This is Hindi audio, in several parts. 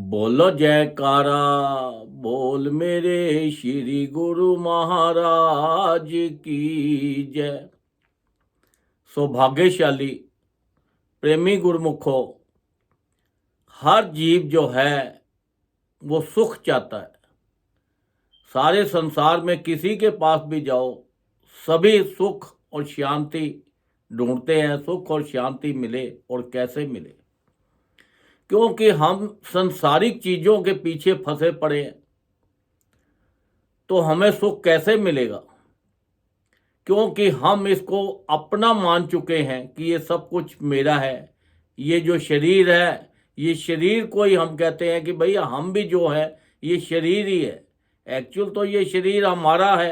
बोलो जयकारा, बोल मेरे श्री गुरु महाराज की जय। सौभाग्यशाली प्रेमी गुरुमुखो, हर जीव जो है वो सुख चाहता है। सारे संसार में किसी के पास भी जाओ, सभी सुख और शांति ढूंढते हैं। सुख और शांति मिले और कैसे मिले? क्योंकि हम संसारिक चीजों के पीछे फंसे पड़े हैं। तो हमें सुख कैसे मिलेगा? क्योंकि हम इसको अपना मान चुके हैं कि ये सब कुछ मेरा है। ये जो शरीर है, ये शरीर को ही हम कहते हैं कि भैया हम भी जो है ये शरीर ही है। एक्चुअल तो ये शरीर हमारा है,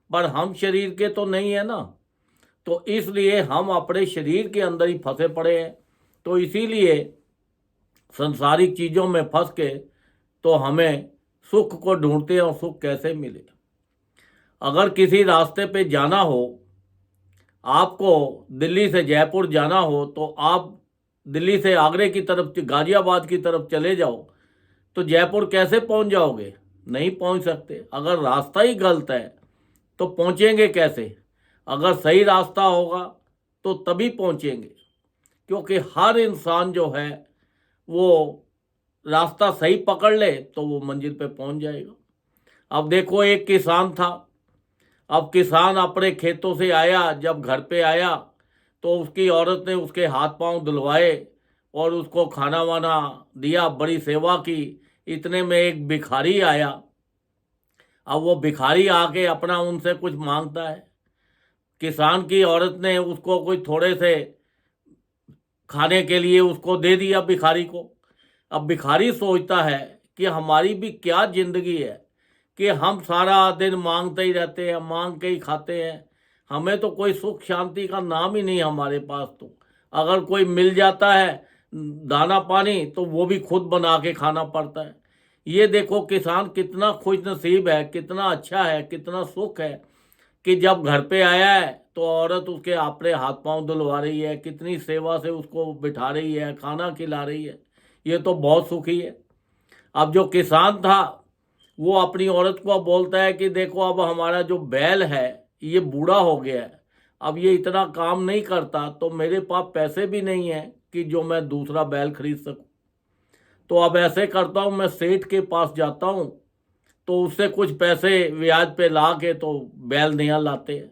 पर हम शरीर के तो नहीं है ना। तो इसलिए हम अपने शरीर के अंदर ही फंसे पड़े हैं। तो इसीलिए संसारिक चीज़ों में फंस के तो हमें सुख को ढूंढते हैं। और सुख कैसे मिले? अगर किसी रास्ते पे जाना हो, आपको दिल्ली से जयपुर जाना हो, तो आप दिल्ली से आगरे की तरफ, गाजियाबाद की तरफ चले जाओ, तो जयपुर कैसे पहुंच जाओगे? नहीं पहुंच सकते। अगर रास्ता ही गलत है तो पहुंचेंगे कैसे? अगर सही रास्ता होगा तो तभी पहुंचेंगे। क्योंकि हर इंसान जो है वो रास्ता सही पकड़ ले तो वो मंजिल पे पहुंच जाएगा। अब देखो, एक किसान था। अब किसान अपने खेतों से आया, जब घर पे आया तो उसकी औरत ने उसके हाथ पांव धुलवाए और उसको खाना वाना दिया, बड़ी सेवा की। इतने में एक भिखारी आया। अब वो भिखारी आके अपना उनसे कुछ मांगता है। किसान की औरत ने उसको कोई थोड़े से खाने के लिए उसको दे दिया भिखारी को। अब भिखारी सोचता है कि हमारी भी क्या जिंदगी है कि हम सारा दिन मांगते ही रहते हैं, मांग के ही खाते हैं। हमें तो कोई सुख शांति का नाम ही नहीं हमारे पास। तो अगर कोई मिल जाता है दाना पानी तो वो भी खुद बना के खाना पड़ता है। ये देखो किसान कितना खुश नसीब है, कितना अच्छा है, कितना सुख है कि जब घर पे आया है तो औरत उसके अपने हाथ पांव धुलवा रही है, कितनी सेवा से उसको बिठा रही है, खाना खिला रही है। ये तो बहुत सुखी है। अब जो किसान था वो अपनी औरत को बोलता है कि देखो, अब हमारा जो बैल है ये बूढ़ा हो गया है, अब ये इतना काम नहीं करता, तो मेरे पास पैसे भी नहीं है कि जो मैं दूसरा बैल खरीद सकूं। तो अब ऐसे करता हूं, मैं सेठ के पास जाता हूं, तो उससे कुछ पैसे ब्याज पे ला के तो बैल नया लाते हैं।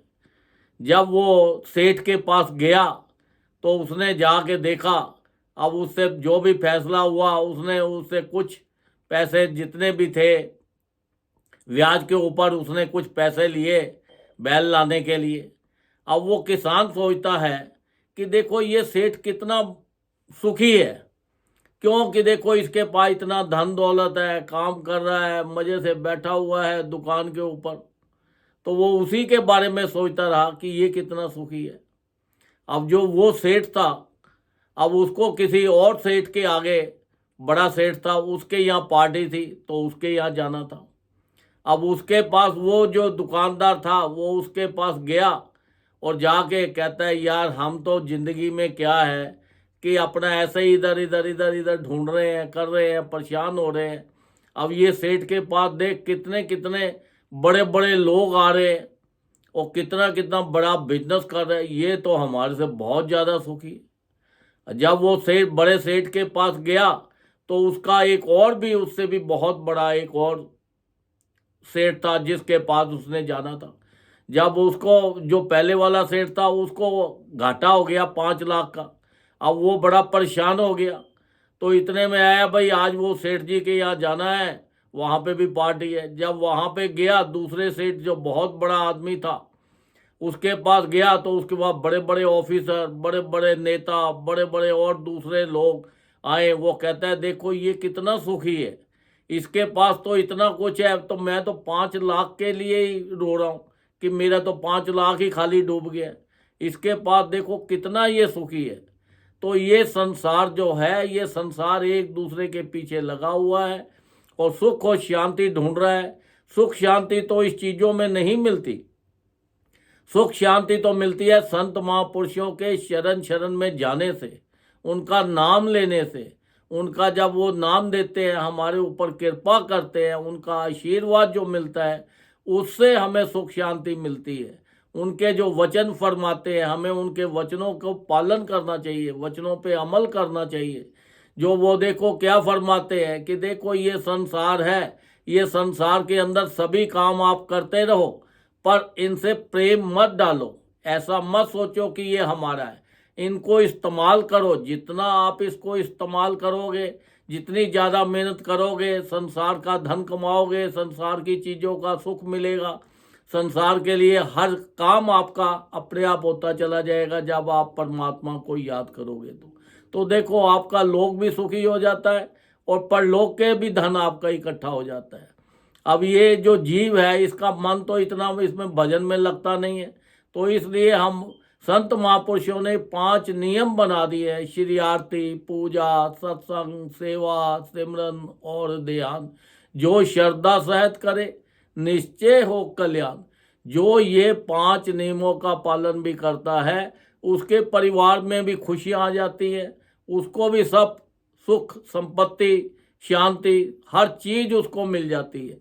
जब वो सेठ के पास गया तो उसने जाके देखा। अब उससे जो भी फैसला हुआ, उसने उससे कुछ पैसे जितने भी थे ब्याज के ऊपर उसने कुछ पैसे लिए बैल लाने के लिए। अब वो किसान सोचता है कि देखो ये सेठ कितना सुखी है। क्योंकि देखो इसके पास इतना धन दौलत है, काम कर रहा है, मजे से बैठा हुआ है दुकान के ऊपर। तो वो उसी के बारे में सोचता रहा कि ये कितना सुखी है। अब जो वो सेठ था, अब उसको किसी और सेठ के आगे, बड़ा सेठ था उसके यहाँ पार्टी थी तो उसके यहाँ जाना था। अब उसके पास वो जो दुकानदार था वो उसके पास गया और जाके कहता है, यार हम तो जिंदगी में क्या है कि अपना ऐसे ही इधर इधर इधर इधर ढूंढ रहे हैं, कर रहे हैं, परेशान हो रहे हैं। अब ये सेठ के पास देख कितने कितने बड़े बड़े लोग आ रहे हैं और कितना कितना बड़ा बिजनेस कर रहे हैं। ये तो हमारे से बहुत ज़्यादा सुखी है। जब वो सेठ बड़े सेठ के पास गया तो उसका एक और भी, उससे भी बहुत बड़ा एक और सेठ था जिसके पास उसने जाना था। जब उसको, जो पहले वाला सेठ था उसको घाटा हो गया 5 लाख का। अब वो बड़ा परेशान हो गया। तो इतने में आया, भाई आज वो सेठ जी के यहाँ जाना है, वहाँ पे भी पार्टी है। जब वहाँ पे गया, दूसरे सेठ जो बहुत बड़ा आदमी था उसके पास गया तो उसके बाद बड़े बड़े ऑफिसर, बड़े बड़े नेता, बड़े बड़े और दूसरे लोग आए। वो कहता है देखो ये कितना सुखी है, इसके पास तो इतना कुछ है, तो मैं तो 5 लाख के लिए ही रो रहा हूँ कि मेरा तो 5 लाख ही खाली डूब गया। इसके पास देखो कितना ये सुखी है। तो ये संसार जो है, ये संसार एक दूसरे के पीछे लगा हुआ है और सुख और शांति ढूंढ रहा है। सुख शांति तो इस चीज़ों में नहीं मिलती। सुख शांति तो मिलती है संत महापुरुषों के शरण शरण में जाने से, उनका नाम लेने से, उनका जब वो नाम देते हैं, हमारे ऊपर कृपा करते हैं, उनका आशीर्वाद जो मिलता है, उससे हमें सुख शांति मिलती है। उनके जो वचन फरमाते हैं, हमें उनके वचनों को पालन करना चाहिए, वचनों पे अमल करना चाहिए। जो वो देखो क्या फरमाते हैं कि देखो ये संसार है, ये संसार के अंदर सभी काम आप करते रहो, पर इनसे प्रेम मत डालो। ऐसा मत सोचो कि ये हमारा है। इनको इस्तेमाल करो, जितना आप इसको इस्तेमाल करोगे, जितनी ज़्यादा मेहनत करोगे, संसार का धन कमाओगे, संसार की चीज़ों का सुख मिलेगा, संसार के लिए हर काम आपका अपने आप होता चला जाएगा जब आप परमात्मा को याद करोगे। तो देखो आपका लोक भी सुखी हो जाता है और परलोक के भी धन आपका इकट्ठा हो जाता है। अब ये जो जीव है, इसका मन तो इतना इसमें भजन में लगता नहीं है, तो इसलिए हम संत महापुरुषों ने 5 नियम बना दिए हैं: श्री आरती, पूजा, सत्संग, सेवा, सिमरन और ध्यान। जो श्रद्धा सहित करे, निश्चय हो कल्याण। जो ये 5 नियमों का पालन भी करता है, उसके परिवार में भी खुशियाँ आ जाती है, उसको भी सब सुख, संपत्ति, शांति, हर चीज़ उसको मिल जाती है।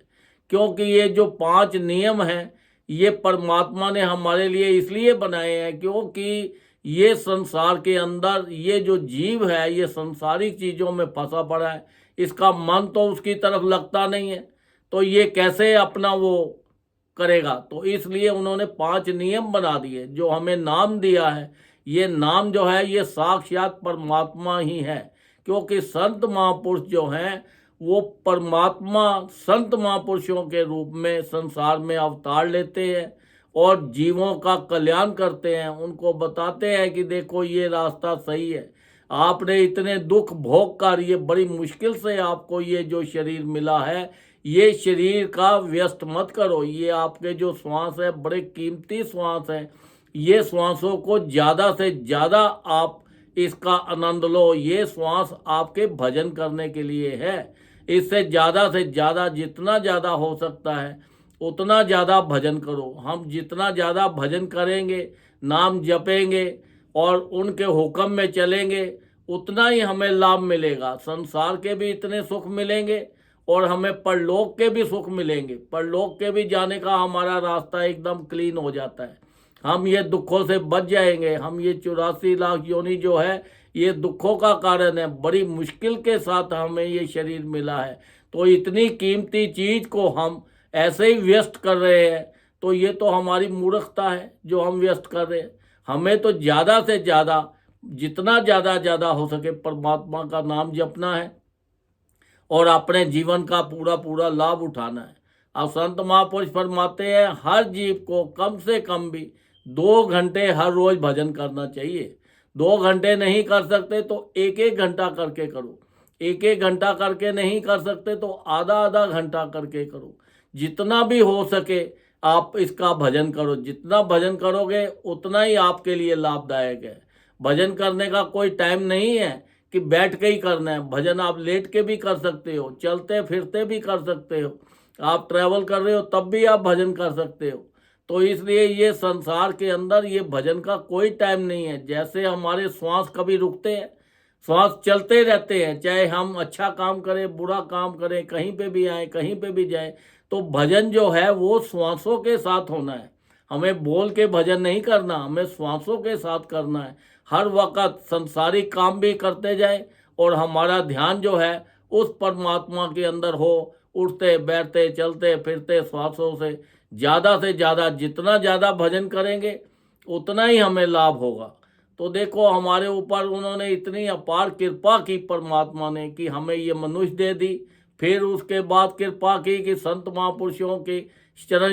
क्योंकि ये जो 5 नियम हैं, ये परमात्मा ने हमारे लिए इसलिए बनाए हैं क्योंकि ये संसार के अंदर ये जो जीव है, ये संसारिक चीज़ों में फंसा पड़ा है, इसका मन तो उसकी तरफ लगता नहीं है, तो ये कैसे अपना वो करेगा। तो इसलिए उन्होंने 5 नियम बना दिए। जो हमें नाम दिया है, ये नाम जो है ये साक्षात परमात्मा ही है, क्योंकि संत महापुरुष जो हैं वो परमात्मा संत महापुरुषों के रूप में संसार में अवतार लेते हैं और जीवों का कल्याण करते हैं। उनको बताते हैं कि देखो ये रास्ता सही है, आपने इतने दुख भोग कर, ये बड़ी मुश्किल से आपको ये जो शरीर मिला है, ये शरीर का व्यस्त मत करो। ये आपके जो श्वास है, बड़े कीमती श्वास हैं, ये श्वासों को ज़्यादा से ज़्यादा आप इसका आनंद लो। ये श्वास आपके भजन करने के लिए है। इससे ज़्यादा से ज़्यादा, जितना ज़्यादा हो सकता है उतना ज़्यादा भजन करो। हम जितना ज़्यादा भजन करेंगे, नाम जपेंगे और उनके हुक्म में चलेंगे, उतना ही हमें लाभ मिलेगा। संसार के भी इतने सुख मिलेंगे और हमें परलोक के भी सुख मिलेंगे। परलोक के भी जाने का हमारा रास्ता एकदम क्लीन हो जाता है। हम ये दुखों से बच जाएंगे। हम ये 84 लाख योनि जो है, ये दुखों का कारण है। बड़ी मुश्किल के साथ हमें ये शरीर मिला है, तो इतनी कीमती चीज़ को हम ऐसे ही व्यस्त कर रहे हैं, तो ये तो हमारी मूर्खता है जो हम व्यस्त कर रहे हैं। हमें तो ज़्यादा से ज़्यादा, जितना ज़्यादा हो सके परमात्मा का नाम जपना है और अपने जीवन का पूरा पूरा लाभ उठाना है। अब संत महापुरुष फरमाते हैं हर जीव को कम से कम भी 2 घंटे हर रोज भजन करना चाहिए। 2 घंटे नहीं कर सकते तो 1-1 घंटा करके करो। 1-1 घंटा करके नहीं कर सकते तो आधा घंटा करके करो। जितना भी हो सके आप इसका भजन करो। जितना भजन करोगे उतना ही आपके लिए लाभदायक है। भजन करने का कोई टाइम नहीं है कि बैठ के ही करना है। भजन आप लेट के भी कर सकते हो, चलते फिरते भी कर सकते हो, आप ट्रैवल कर रहे हो तब भी आप भजन कर सकते हो। तो इसलिए ये संसार के अंदर ये भजन का कोई टाइम नहीं है। जैसे हमारे श्वास कभी रुकते हैं, श्वास चलते रहते हैं, चाहे हम अच्छा काम करें, बुरा काम करें, कहीं पे भी आए, कहीं पे भी जाए, तो भजन जो है वो श्वासों के साथ होना है। हमें बोल के भजन नहीं करना, हमें श्वासों के साथ करना है। हर वक्त संसारिक काम भी करते जाए और हमारा ध्यान जो है उस परमात्मा के अंदर हो। उठते बैठते चलते फिरते श्वासों से ज़्यादा जितना ज़्यादा भजन करेंगे उतना ही हमें लाभ होगा। तो देखो हमारे ऊपर उन्होंने इतनी अपार कृपा की परमात्मा ने कि हमें ये मनुष्य दे दी। फिर उसके बाद कृपा की कि संत महापुरुषों की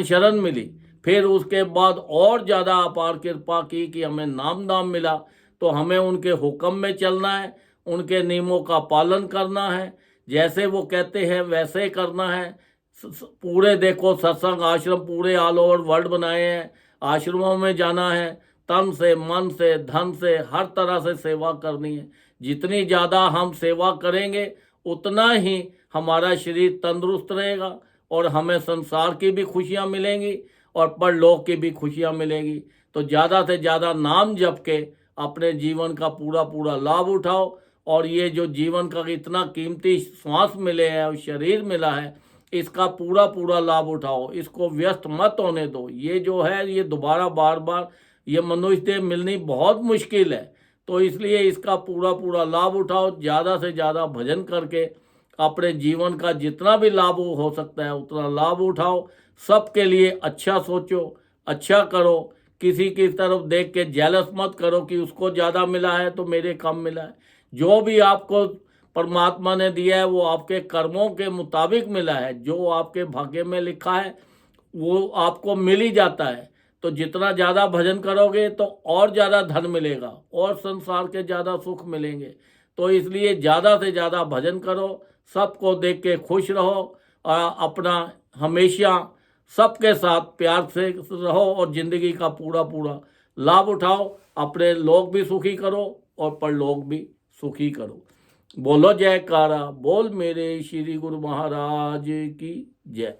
शरण मिली। फिर उसके बाद और ज़्यादा अपार कृपा की कि हमें नाम मिला। तो हमें उनके हुक्म में चलना है, उनके नियमों का पालन करना है, जैसे वो कहते हैं वैसे करना है। पूरे देखो सत्संग आश्रम पूरे ऑल ओवर वर्ल्ड बनाए हैं। आश्रमों में जाना है, तन से, मन से, धन से, हर तरह से सेवा करनी है। जितनी ज़्यादा हम सेवा करेंगे उतना ही हमारा शरीर तंदुरुस्त रहेगा और हमें संसार की भी खुशियाँ मिलेंगी और परलोक की भी खुशियाँ मिलेंगी। तो ज़्यादा से ज़्यादा नाम जप के अपने जीवन का पूरा पूरा लाभ उठाओ और ये जो जीवन का इतना कीमती श्वास मिले हैं और शरीर मिला है, इसका पूरा पूरा लाभ उठाओ, इसको व्यस्त मत होने दो। ये जो है ये दोबारा बार बार ये मनुष्य देह मिलनी बहुत मुश्किल है, तो इसलिए इसका पूरा पूरा लाभ उठाओ। ज़्यादा से ज़्यादा भजन करके अपने जीवन का जितना भी लाभ हो सकता है उतना लाभ उठाओ। सबके लिए अच्छा सोचो, अच्छा करो, किसी की तरफ देख के जेलस मत करो कि उसको ज़्यादा मिला है तो मेरे कम मिला है। जो भी आपको परमात्मा ने दिया है वो आपके कर्मों के मुताबिक मिला है। जो आपके भाग्य में लिखा है वो आपको मिल ही जाता है। तो जितना ज़्यादा भजन करोगे तो और ज़्यादा धन मिलेगा और संसार के ज़्यादा सुख मिलेंगे। तो इसलिए ज़्यादा से ज़्यादा भजन करो, सबको देख के खुश रहो और अपना हमेशा सबके साथ प्यार से रहो और ज़िंदगी का पूरा पूरा लाभ उठाओ। अपने लोग भी सुखी करो और परलोक भी सुखी करो। बोलो जयकारा बोल मेरे श्री गुरु महाराज की जय।